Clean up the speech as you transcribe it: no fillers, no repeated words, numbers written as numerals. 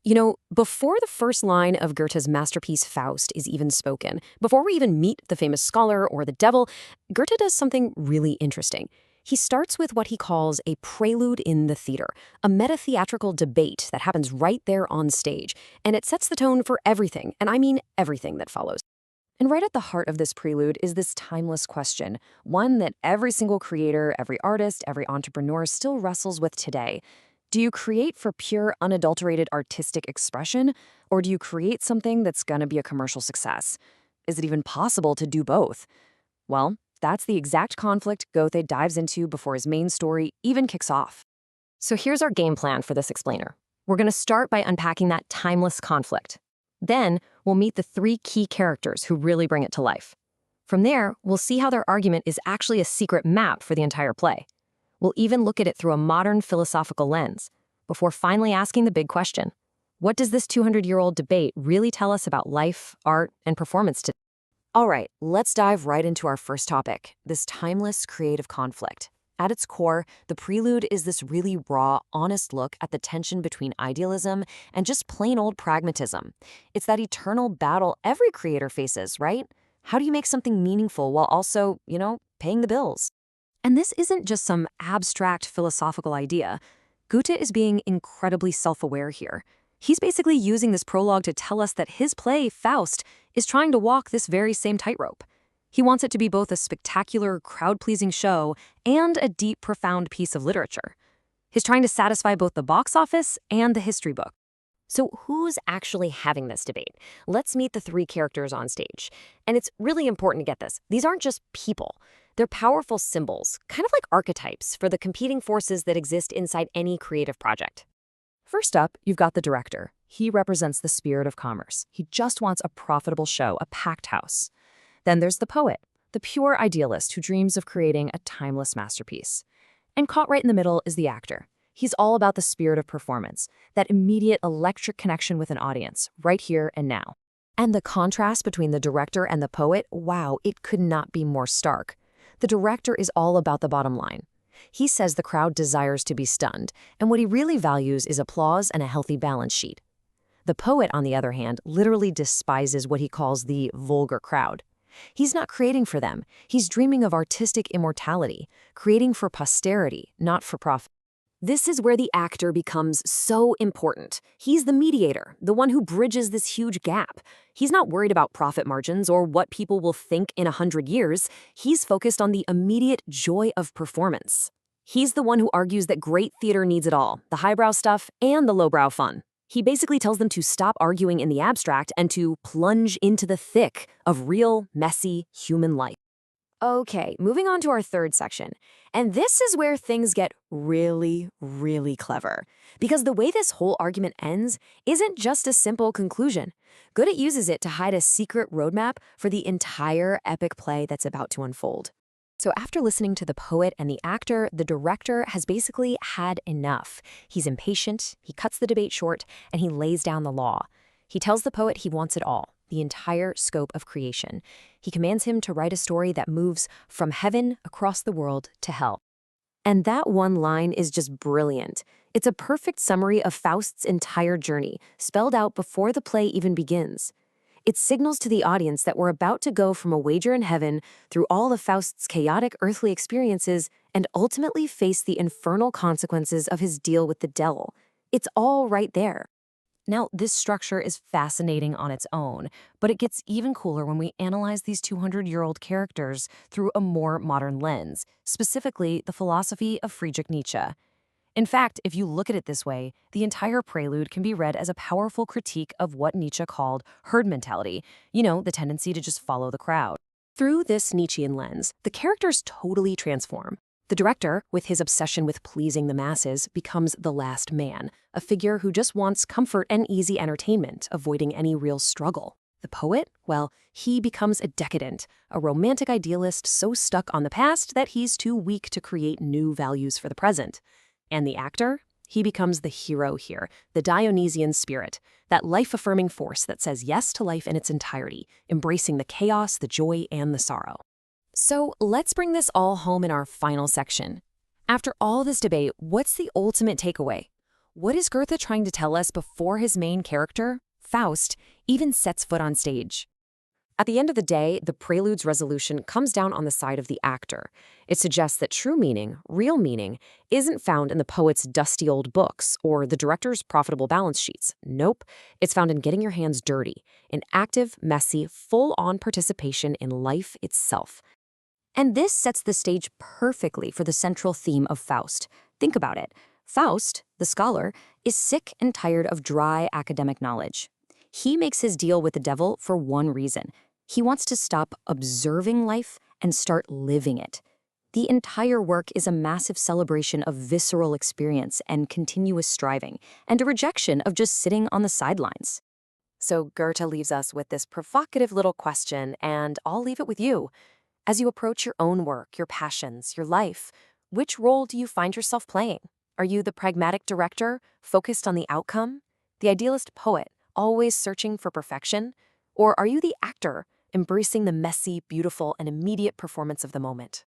Before the first line of Goethe's masterpiece Faust is even spoken, before we even meet the famous scholar or the devil, Goethe does something really interesting. He starts with what he calls a prelude in the theater, a meta-theatrical debate that happens right there on stage, and it sets the tone for everything, and I mean everything that follows. And right at the heart of this prelude is this timeless question, one that every single creator, every artist, every entrepreneur still wrestles with today. Do you create for pure, unadulterated artistic expression, or do you create something that's gonna be a commercial success? Is it even possible to do both? Well, that's the exact conflict Goethe dives into before his main story even kicks off. So here's our game plan for this explainer. We're gonna start by unpacking that timeless conflict. Then, we'll meet the three key characters who really bring it to life. From there, we'll see how their argument is actually a secret map for the entire play. We'll even look at it through a modern philosophical lens, before finally asking the big question. What does this 200-year-old debate really tell us about life, art, and performance today? All right, let's dive right into our first topic, this timeless creative conflict. At its core, the prelude is this really raw, honest look at the tension between idealism and just plain old pragmatism. It's that eternal battle every creator faces, right? How do you make something meaningful while also, paying the bills? And this isn't just some abstract philosophical idea. Goethe is being incredibly self-aware here. He's basically using this prologue to tell us that his play, Faust, is trying to walk this very same tightrope. He wants it to be both a spectacular, crowd-pleasing show and a deep, profound piece of literature. He's trying to satisfy both the box office and the history book. So who's actually having this debate? Let's meet the three characters on stage. And it's really important to get this. These aren't just people. They're powerful symbols, kind of like archetypes for the competing forces that exist inside any creative project. First up, you've got the director. He represents the spirit of commerce. He just wants a profitable show, a packed house. Then there's the poet, the pure idealist who dreams of creating a timeless masterpiece. And caught right in the middle is the actor. He's all about the spirit of performance, that immediate electric connection with an audience, right here and now. And the contrast between the director and the poet, wow, it could not be more stark. The director is all about the bottom line. He says the crowd desires to be stunned, and what he really values is applause and a healthy balance sheet. The poet, on the other hand, literally despises what he calls the vulgar crowd. He's not creating for them. He's dreaming of artistic immortality, creating for posterity, not for profit. This is where the actor becomes so important. He's the mediator, the one who bridges this huge gap. He's not worried about profit margins or what people will think in 100 years. He's focused on the immediate joy of performance. He's the one who argues that great theater needs it all, the highbrow stuff and the lowbrow fun. He basically tells them to stop arguing in the abstract and to plunge into the thick of real, messy human life. Okay, moving on to our third section. And this is where things get really, really clever. Because the way this whole argument ends isn't just a simple conclusion. Goethe uses it to hide a secret roadmap for the entire epic play that's about to unfold. So after listening to the poet and the actor, the director has basically had enough. He's impatient, he cuts the debate short, and he lays down the law. He tells the poet he wants it all, the entire scope of creation. He commands him to write a story that moves from heaven across the world to hell. And that one line is just brilliant. It's a perfect summary of Faust's entire journey, spelled out before the play even begins. It signals to the audience that we're about to go from a wager in heaven through all of Faust's chaotic earthly experiences and ultimately face the infernal consequences of his deal with the devil. It's all right there. Now, this structure is fascinating on its own, but it gets even cooler when we analyze these 200-year-old characters through a more modern lens, specifically the philosophy of Friedrich Nietzsche. In fact, if you look at it this way, the entire prelude can be read as a powerful critique of what Nietzsche called herd mentality, the tendency to just follow the crowd. Through this Nietzschean lens, the characters totally transform. The director, with his obsession with pleasing the masses, becomes the last man, a figure who just wants comfort and easy entertainment, avoiding any real struggle. The poet, well, he becomes a decadent, a romantic idealist so stuck on the past that he's too weak to create new values for the present. And the actor, he becomes the hero here, the Dionysian spirit, that life-affirming force that says yes to life in its entirety, embracing the chaos, the joy, and the sorrow. So let's bring this all home in our final section. After all this debate, what's the ultimate takeaway? What is Goethe trying to tell us before his main character, Faust, even sets foot on stage? At the end of the day, the prelude's resolution comes down on the side of the actor. It suggests that true meaning, real meaning, isn't found in the poet's dusty old books or the director's profitable balance sheets. Nope, it's found in getting your hands dirty, in active, messy, full-on participation in life itself. And this sets the stage perfectly for the central theme of Faust. Think about it. Faust, the scholar, is sick and tired of dry academic knowledge. He makes his deal with the devil for one reason. He wants to stop observing life and start living it. The entire work is a massive celebration of visceral experience and continuous striving, and a rejection of just sitting on the sidelines. So Goethe leaves us with this provocative little question, and I'll leave it with you. As you approach your own work, your passions, your life, which role do you find yourself playing? Are you the pragmatic director, focused on the outcome? The idealist poet, always searching for perfection? Or are you the actor, embracing the messy, beautiful, and immediate performance of the moment?